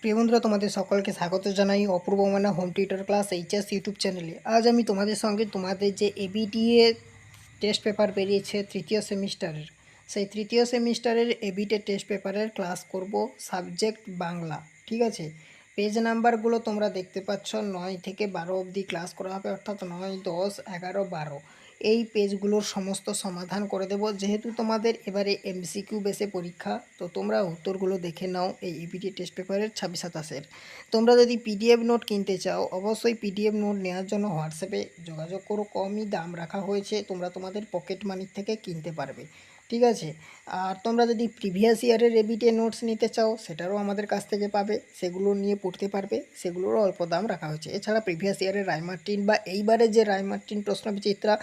প্রিয় বন্ধুরা, তোমাদের সকলকে স্বাগত জানাই অপূর্ব মানা home tutor class HS YouTube চ্যানেলে। আজ আমি তোমাদের সঙ্গে তোমাদের যে এবিটিএ টেস্ট পেপার বেরিয়েছে তৃতীয় সেমিস্টারের, সেই তৃতীয় সেমিস্টারের এবিটে টেস্ট পেপারের ক্লাস করব। সাবজেক্ট বাংলা, ঠিক আছে। পেজ নাম্বারগুলো তোমরা দেখতে পাচ্ছ, 9 থেকে 12 অবধি ক্লাস করা হবে, অর্থাৎ 9, 10, 11, 12 এই পেজগুলোর সমস্ত সমাধান করে দেব। যেহেতু তোমাদের এবারে এমসিকিউ বেসে পরীক্ষা, তো তোমরা উত্তরগুলো দেখে নাও এই ইবিটি টেস্ট পেপারের 26-27-এর। তোমরা যদি পিডিএফ নোট কিনতে চাও, অবশ্যই পিডিএফ নোট নেওয়ার জন্য হোয়াটসঅ্যাপে যোগাযোগ করো। কমই দাম রাখা হয়েছে, তোমরা তোমাদের পকেট মানি থেকে কিনতে পারবে, ঠিক আছে। আর তোমরা যদি প্রিভিয়াস ইয়ারের এবিটে নোটস নিতে চাও, সেটারও আমাদের কাছ থেকে পাবে, সেগুলো নিয়ে পড়তে পারবে, সেগুলোরও অল্প দাম রাখা হয়েছে। এছাড়া প্রিভিয়াস ইয়ারের রায়মার্টিন বা এইবারে যে রায়মার্টিন প্রশ্নবিচিত্রা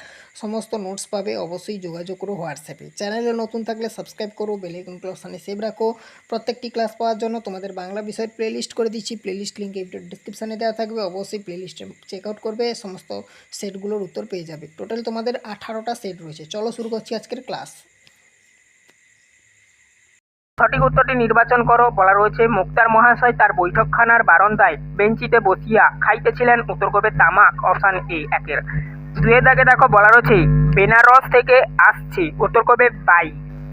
সমস্ত নোটস পাবে। অবশ্যই যোগাযোগ করো হোয়াটসঅ্যাপে। চ্যানেলে নতুন থাকলে সাবস্ক্রাইব করো, বেল আইকন অপশানে সেভ রাখো। প্রত্যেকটি ক্লাস পাওয়ার জন্য তোমাদের বাংলা বিষয়ের প্লেলিস্ট করে দিচ্ছি, প্লেলিস্ট লিঙ্ক এই ডিসক্রিপশানে দেওয়া থাকবে। অবশ্যই প্লেলিস্টে চেক আউট করবে, সমস্ত সেটগুলোর উত্তর পেয়ে যাবে। টোটাল তোমাদের 18টা সেট রয়েছে। চলো শুরু করছি আজকের ক্লাস। সঠিক উত্তরটি নির্বাচন করো। বলা রয়েছে, মুক্তার মহাশয় তার বৈঠকখানার বারান্দায় বেঞ্চিতে বসিয়া খাইতেছিলেন। উত্তর করবে তামাক, অপশান এ একের। দুয়ের দাগে দেখো বলা রয়েছে, বেনারস থেকে আসছে। উত্তর করবে বাই,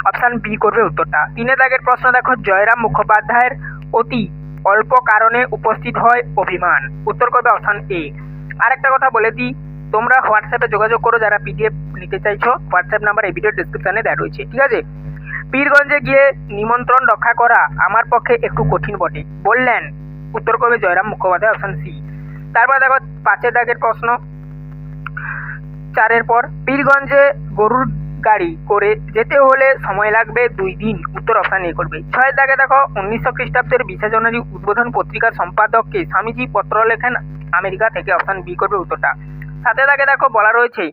অপশান বি করবে উত্তরটা। তিনের দাগের প্রশ্ন দেখো, জয়রাম মুখোপাধ্যায়ের অতি অল্প কারণে উপস্থিত হয় অভিমান। উত্তর করবে অপশান এ। আরেকটা কথা বলে দিই, তোমরা হোয়াটসঅ্যাপে যোগাযোগ করো যারা পিডিএফ নিতে চাইছো। হোয়াটসঅ্যাপ নাম্বার এই ভিডিওর ডিসক্রিপশনে দেওয়া রয়েছে, ঠিক আছে। পীরগঞ্জে গিয়ে নিমন্ত্রণ রক্ষা করা আমার পক্ষে একটু কঠিন বটে বললেন। উত্তর করবে জয়রাম মুখোপাধ্যায়, অপশন সি। তারপর দেখো 5 দাগের প্রশ্ন, 4 পর, পীরগঞ্জে গরুর গাড়ি করে যেতে হলে সময় লাগবে 2 দিন। উত্তর অপশন এ করবে। 6 দাগে দেখো, 1900 খ্রিস্টাব্দের 20 জানুয়ারি উদ্বোধন পত্রিকার সম্পাদককে স্বামীজি পত্র লেখেন আমেরিকা থেকে। অপশন বি করবে উত্তরটা। 7 দাগে দেখো বলা রয়েছে,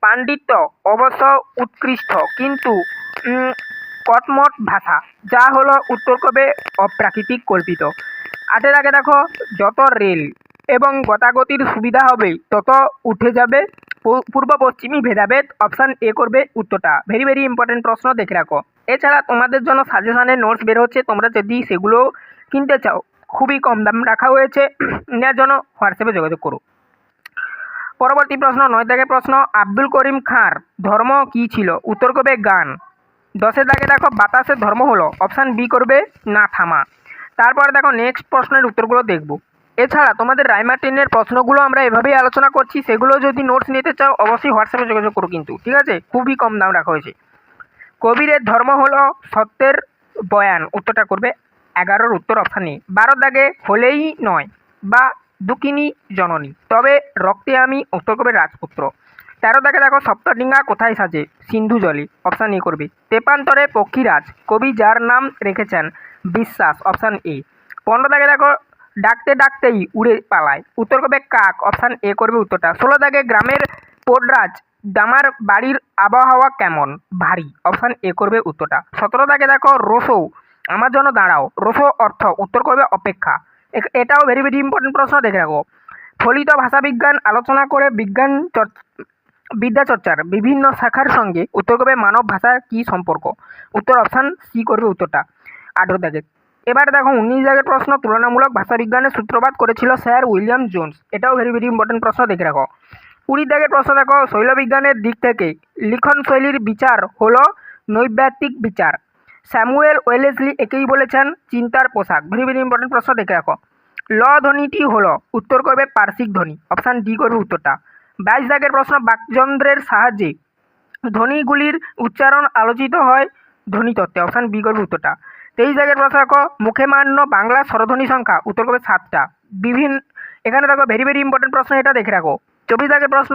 পাণ্ডিত্য অবশ্য উৎকৃষ্ট কিন্তু কটমট ভাষা, যা হলো। উত্তর করবে অপ্রাকৃতিক কল্পিত। 8 আগে দেখো, যত রেল এবং গতাগতির সুবিধা হবে তত উঠে যাবে পূর্ব পশ্চিমী ভেদাভেদ। অপশান এ করবে উত্তরটা। ভেরি ভেরি ইম্পর্টেন্ট প্রশ্ন, দেখে রাখো। এছাড়া তোমাদের জন্য সাজেশনের নোটস বের হচ্ছে, তোমরা যদি সেগুলো কিনতে চাও খুবই কম দাম রাখা হয়েছে, নেওয়ার জন্য হোয়াটসঅ্যাপে যোগাযোগ করো। পরবর্তী প্রশ্ন, 9 দাগের প্রশ্ন, আব্দুল করিম খাঁর ধর্ম কি ছিল? উত্তর করবে গান। 10 দাগে দেখো, বাতাসের ধর্ম হলো। অপশান বি করবে না থামা। তারপরে দেখো নেক্সট প্রশ্নের উত্তরগুলো দেখব। এছাড়া তোমাদের রায়মার্টিনের প্রশ্নগুলো আমরা এভাবেই আলোচনা করছি, সেগুলো যদি নোটস নিতে চাও অবশ্যই হোয়াটসঅ্যাপে যোগাযোগ করো কিন্তু, ঠিক আছে। খুবই কম দাম রাখা হয়েছে। কবিরের ধর্ম হলো সত্যের বয়ান। উত্তরটা করবে 11-র উত্তর, অপশান এ। 12 দাগে, হলেই নয় বা দুঃখিনী জননী, তবে রক্তে আমি। উত্তর করবে রাজপুত্র। 13 দাগে দেখো, সপ্তডিঙ্গা কোথায় সাজে? সিন্ধু জলে। অপশান এ করবে। 53 পক্ষীরাজ কবি যার নাম রেখেছেন বিশ্বাস। Option A. 15 দাগে দেখো, ডাকতে ডাকতেই উড়ে পালায়। উত্তর করবে কাক। অপশান এ করবে উত্তরটা। 16 দাগে, গ্রামের পোডরাজ দামার বাড়ির আবহাওয়া কেমন? ভারী। অপশান এ করবে উত্তরটা। 17 দাগে দেখো, রোসো আমার জন্য দাঁড়াও। রোসো অর্থ? উত্তর করবে অপেক্ষা। এটাও ভেরি ভেরি ইম্পর্টেন্ট প্রশ্ন, দেখে রাখো। ফলিত ভাষাবিজ্ঞান আলোচনা করে বিদ্যাচর্চার বিভিন্ন শাখার সঙ্গে। উত্তর করবে মানব ভাষার কি সম্পর্ক? উত্তর অপশান সি করবে উত্তরটা। 18 দাগে। এবার দেখো 19 দাগের প্রশ্ন, তুলনামূলক ভাষাবিজ্ঞানের সূত্রপাত করেছিল স্যার উইলিয়াম জোন্স। এটাও ভেরি ভেরি ইম্পর্টেন্ট প্রশ্ন, দেখে রাখো। 20 দাগের প্রশ্ন দেখো, শৈলবিজ্ঞানের দিক থেকে লিখন শৈলীর বিচার হলো নৈব্যাত্তিক বিচার। স্যামুয়েল ওয়েলেসলি একেই বলেছেন চিন্তার পোশাক। ভেরি ভেরি ইম্পর্টেন্ট প্রশ্ন, দেখে রাখো। ল ধ্বনিটি হলো? উত্তর করবে পার্শ্বিক ধ্বনি। অপশান ডি করবে উত্তরটা। 22 দাগের প্রশ্ন, বাকযন্ত্রের সাহায্যে ধ্বনিগুলির উচ্চারণ আলোচিত হয় ধ্বনিতত্ত্বে। অপশান বি করবে উত্তরটা। 23 দাগের প্রশ্ন দেখো, মুখে মান্য বাংলা স্বরধ্বনি সংখ্যা। উত্তর করবে 7টা। এখানে দেখো ভেরি ভেরি ইম্পর্টেন্ট প্রশ্ন, এটা দেখে রাখো। 24 দাগের প্রশ্ন,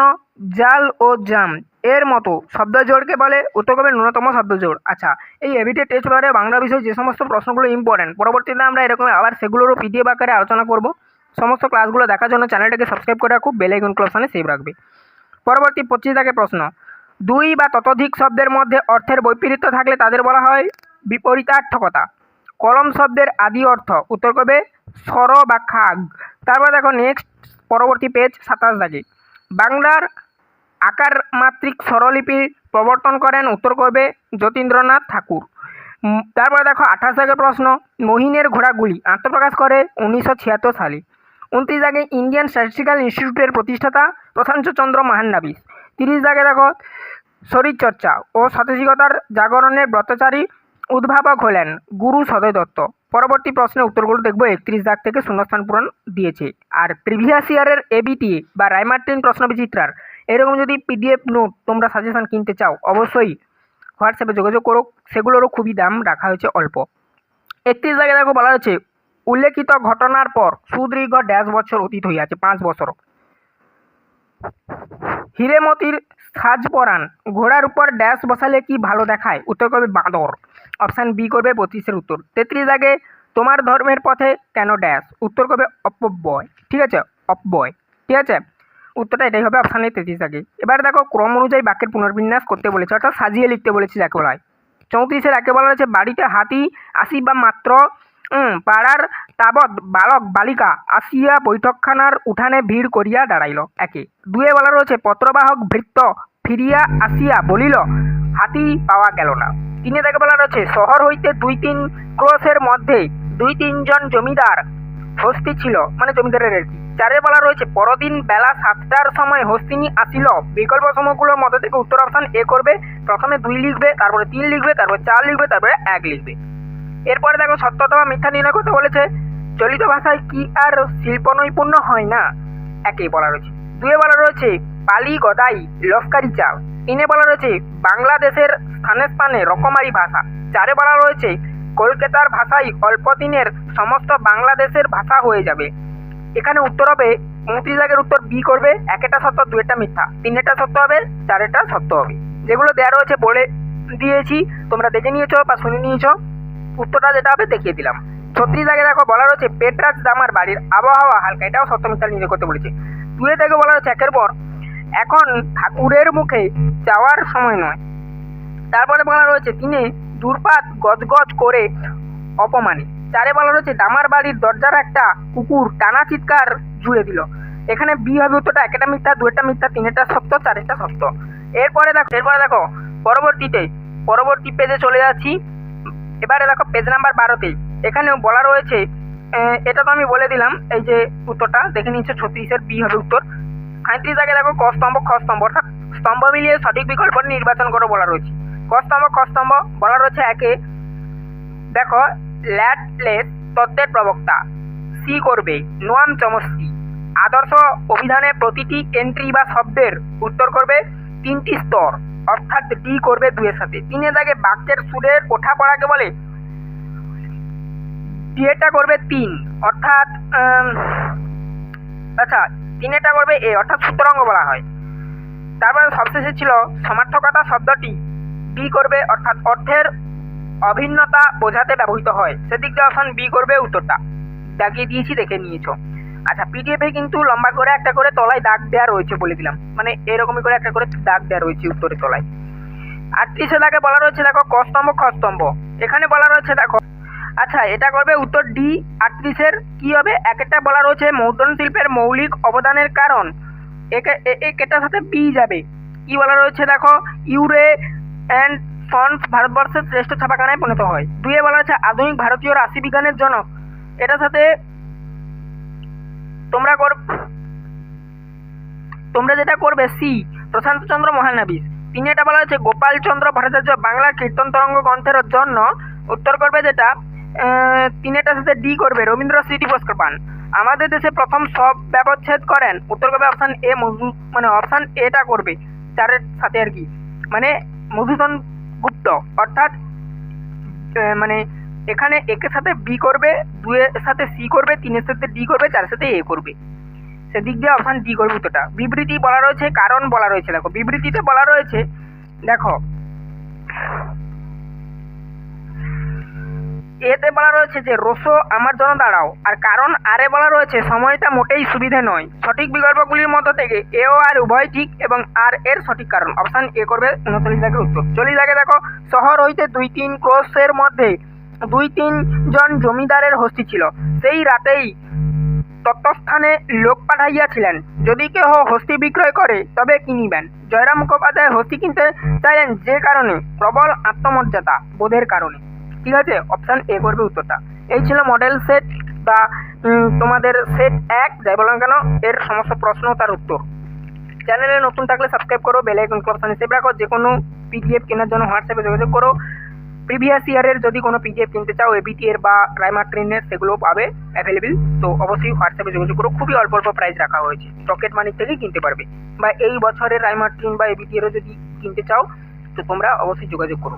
জাল ও জাম এর মতো শব্দজোড়কে বলে? উত্তর করবে ন্যূনতম শব্দজোড়। আচ্ছা, এই এবিটে টেস্ট পেপারে বাংলা বিষয়ে যে সমস্ত প্রশ্নগুলো ইম্পর্টেন্ট, পরবর্তীতে আমরা এরকম আবার সেগুলোরও পিডিএফ আকারে আলোচনা করব। সমস্ত ক্লাসগুলো দেখার জন্য চ্যানেলটাকে সাবস্ক্রাইব করে রাখো, বেল আইকন অপশানে সেভ রাখবে। পরবর্তী 25 দাগের প্রশ্ন, 2 বা ততোধিক শব্দের মধ্যে অর্থের বৈপরীত্য থাকলে তাদের বলা হয় বিপরীতার্থকতা। কলম শব্দের আদি অর্থ? উত্তর করবে সর বা খাগ। তারপর দেখো নেক্সট পরবর্তী পেজ 27 দাগে, বাংলার আকার মাত্রিক স্বরলিপির প্রবর্তন করেন? উত্তর করবে যতীন্দ্রনাথ ঠাকুর। তারপরে দেখো 28 দাগের প্রশ্ন, মহিনের ঘোড়াগুলি আত্মপ্রকাশ করে 1976 সালে। 29 দাগে ইন্ডিয়ান স্ট্যাটিস্টিক্যাল ইনস্টিটিউটের প্রতিষ্ঠাতা প্রশান্ত মহানবীশ। 30 দাগে দেখো শরীরচর্চা ও সতেজিকতার জাগরণের ব্রতচারী উদ্ভাবক হলেন গুরু সদয় দত্ত। পরবর্তী প্রশ্নের উত্তরগুলো দেখবো 31 দাগ থেকে শূন্যস্থান পূরণ দিয়েছে। আর প্রিভিয়াস ইয়ারের এবিটিএ বা রায়মার্টিন প্রশ্ন বিচিত্রার এরকম যদি পিডিএফ নোট তোমরা সাজেশন কিনতে চাও অবশ্যই হোয়াটসঅ্যাপে যোগাযোগ করো, সেগুলোরও খুবই দাম রাখা হয়েছে অল্প। 31 দাগে দেখো বলা হয়েছে, উল্লেখিত ঘটনার পর সুদীর্ঘ ড্যাশ বছর অতীত হইয়াছে, 5 বছর। হিরেমতির সাজ পরান ঘোড়ার উপর ড্যাশ বসালে কি ভালো দেখায়? উত্তর করবে বাঁদর। অপশান বি করবে 32-এর উত্তর। 33 দাগে তোমার ধর্মের পথে কেন ড্যাশ? উত্তর করবে অপব্যয়। ঠিক আছে, অপব্যয়। ঠিক আছে, উত্তরটা এটাই হবে অপশানে 33 দাগে। এবার দেখো ক্রম অনুযায়ী বাক্যের পুনর্বিন্যাস করতে বলেছে, অর্থাৎ সাজিয়ে লিখতে বলেছে যাকে বলা হয়। 34-এর একে বলা হয়েছে, বাড়িতে হাতি আসিবা মাত্র পাড়ার তাবৎ বালক বালিকা আসিয়া বৈঠকখানার উঠানে ভিড় করিয়া দাঁড়াইল। একে। 2-এ বলা রয়েছে, পত্রবাহক ভৃত্য ফিরিয়া আসিয়া বলিল হাতি পাওয়া গেল না। 3-এ দেখে বলা রয়েছে, শহর হইতে 2-3 ক্রোশের মধ্যে 2-3 জন জমিদার হস্তি ছিল, মানে জমিদারের আর কি। 4-এ বলা রয়েছে, পরদিন বেলা 7টার সময় হস্তিনী আসিল। বিকল্প সমূহগুলোর মধ্যে থেকে উত্তর অপশান এ করবে। প্রথমে 2 লিখবে, তারপরে 3 লিখবে, তারপরে 4 লিখবে, তারপরে 1 লিখবে। এরপরে দেখো সত্য অথবা মিথ্যা নির্ণয় করতে বলেছে, চলিত ভাষায় কি আর শিল্প নৈপুণ্য হয় না? একেই বলা রয়েছে। 2-এ বলা রয়েছে, পালি গদাই লস্কারি চাল। 3-এ বলা রয়েছে, বাংলাদেশের স্থানে স্থানে রকমারি ভাষা। 4-এ বলা রয়েছে, কলকাতার ভাষাই অল্প দিনের সমস্ত বাংলাদেশের ভাষা হয়ে যাবে। এখানে উত্তর হবে 29 দাগের উত্তর বি করবে। 1-এটা সত্য, 2-এটা মিথ্যা। 3-এটা সত্য হবে, 4-এটা সত্য হবে। যেগুলো দেওয়া রয়েছে বলে দিয়েছি, তোমরা দেখে নিয়েছো বা শুনে নিয়েছো। উত্তরটা যেটা হবে দেখিয়ে দিলাম। 36 দাগে দেখো বলা রয়েছে, পেটরাজ দামার বাড়ির আবহাওয়া হালকা। এটাও সত্য মিথ্যা নির্ণয় করতে বলেছে। 2-এ দেখে বলা রয়েছে, একের পর এখন ঠাকুরের মুখে যাওয়ার সময় নয়। তারপরে বলা রয়েছে, 3-এ দূরপাত গজগজ করে অপমানে। 4-এ বলা রয়েছে, দামার বাড়ির দরজার একটা কুকুর টানা চিৎকার জুড়ে দিল। এখানে বি হবে উত্তরটা। 1-এটা মিথ্যা, 2-এটা মিথ্যা, 3-এটা সত্য, 4-এটা সত্য। এরপরে দেখো পরবর্তী পেজে চলে যাচ্ছি। এবারে দেখো পেজ নাম্বার 12-তে এখানে বলা রয়েছে, এটা তো আমি বলে দিলাম, এই যে উত্তরটা দেখে নিচ্ছে 36-এর বি হবে উত্তর। 37 দাগে দেখো ক স্তম্ভ খ স্তম্ভ, অর্থাৎ স্তম্ভ মিলিয়ে সঠিক বিকল্প নির্বাচন করো বলা রয়েছে। ক স্তম্ভ খ স্তম্ভ বলা রয়েছে, একে দেখো ল্যাটলেস তত্ত্বের প্রবক্তা। সি করবে নোয়াম চমস্কি। আদর্শ অভিধানে প্রতিটি এন্ট্রি বা শব্দের উত্তর করবে 3টি স্তর, অর্থাৎ ডি করবে 2-এর সাথে। 3-এ দাগে বাক্যের সুরের ওঠা পড়াকে বলে, ডিএটা করবে 3, অর্থাৎ আচ্ছা 3-এটা করবে এ, অর্থাৎ সূত্রাঙ্গ বলা হয়। তারপরে সবশেষে ছিল সমার্থকতা শব্দটি বি করবে, অর্থাৎ অর্থের অভিন্নতা বোঝাতে ব্যবহৃত হয়। সেদিক দিয়ে অপশন বি করবে উত্তরটা। দাগিয়ে দিয়েছি, দেখে নিয়েছো। আচ্ছা, পিডিএফে কিন্তু লম্বা করে একটা করে তলায় দাগ দেওয়া রয়েছে বলে দিলাম, মানে এরকমই করে একটা করে দাগ দেওয়া রয়েছে উত্তরের তলায়। 38-এ দাগে বলা রয়েছে দেখো ক স্তম্ভ খ স্তম্ভ। এখানে বলা রয়েছে দেখো, আচ্ছা এটা করবে উত্তর ডি। 38-এর কি হবে? একটা বলা রয়েছে মুদ্রণ শিল্পের মৌলিক অবদানের কারণ, এটার সাথে বি যাবে। কি বলা রয়েছে দেখো, ইউরে অ্যান্ড সন্স ভারতবর্ষের শ্রেষ্ঠ ছাপাখানায় পরিণত হয়। 2-এ বলা হচ্ছে আধুনিক ভারতীয় রাশিবিজ্ঞানের জনক, এটার সাথে তোমরা যেটা করবে সি প্রশান্তচন্দ্র মহানবীশ। 3-এটা বলা হচ্ছে গোপালচন্দ্র ভট্টাচার্য বাংলার কীর্তন তরঙ্গ গ্রন্থের জন্য, উত্তর করবে যেটা 3-এটার সাথে ডি করবে রবীন্দ্র স্মৃতি পুরস্কার পান। আমাদের দেশে প্রথম সব ব্যবচ্ছেদ করেন, উত্তর করবে অপশান এ মানে অপশান এটা করবে 4-এর সাথে আর কি, মানে মধুসূদন গুপ্ত। অর্থাৎ মানে এখানে একের সাথে বি করবে, 2-এর সাথে সি করবে, 3-এর সাথে ডি করবে, 4-এর সাথে এ করবে। সেদিক দিয়ে অপশান ডি করবে উত্তরটা। বিবৃতি বলা রয়েছে, কারণ বলা রয়েছে। দেখো বিবৃতিতে বলা রয়েছে, দেখো এতে বলা রয়েছে যে রোসো আমার জন্য দাঁড়াও, আর কারণ আরে বলা রয়েছে সময়টা মোটেই সুবিধে নয়। সঠিক বিকল্পগুলির মধ্যে থেকে এ ও আর উভয় ঠিক এবং আর এর সঠিক কারণ। অপশান এ করবে 39 দাগের উত্তর। 40 দাগে দেখো, শহর হইতে 2-3 ক্রোশের মধ্যে 2-3 জন জমিদারের হস্তি ছিল। সেই রাতেই তত্ত্বস্থানে লোক পাঠাইয়াছিলেন, যদি কেহ হস্তি বিক্রয় করে তবে কিনিবেন। জয়রাম মুখোপাধ্যায় হস্তি কিনতে চাইলেন যে কারণে, প্রবল আত্মমর্যাদা বোধের কারণে। ঠিক আছে, অপশান এ করবে উত্তরটা। এই ছিল মডেল সেট বা তোমাদের সেট 1 যাই বলো না কেন এর সমস্ত প্রশ্ন তার উত্তর। চ্যানেলে নতুন থাকলে সাবস্ক্রাইব করো, বেল আইকন অপশন সেভ রাখো। যে কোনো পিডিএফ কেনার জন্য হোয়াটসঅ্যাপে যোগাযোগ করো। প্রিভিয়াস ইয়ারের যদি কোনো পিডিএফ কিনতে চাও এবিটি এর বা রাইমার ট্রেনের, সেগুলো পাবে অ্যাভেলেবেল। তো অবশ্যই হোয়াটসঅ্যাপে যোগাযোগ করো, খুবই অল্প অল্প প্রাইস রাখা হয়েছে, রকেট মানি থেকেই কিনতে পারবে। বা এই বছরের রাইমার ট্রেন বা এবিটি এরও যদি কিনতে চাও তো তোমরা অবশ্যই যোগাযোগ করো।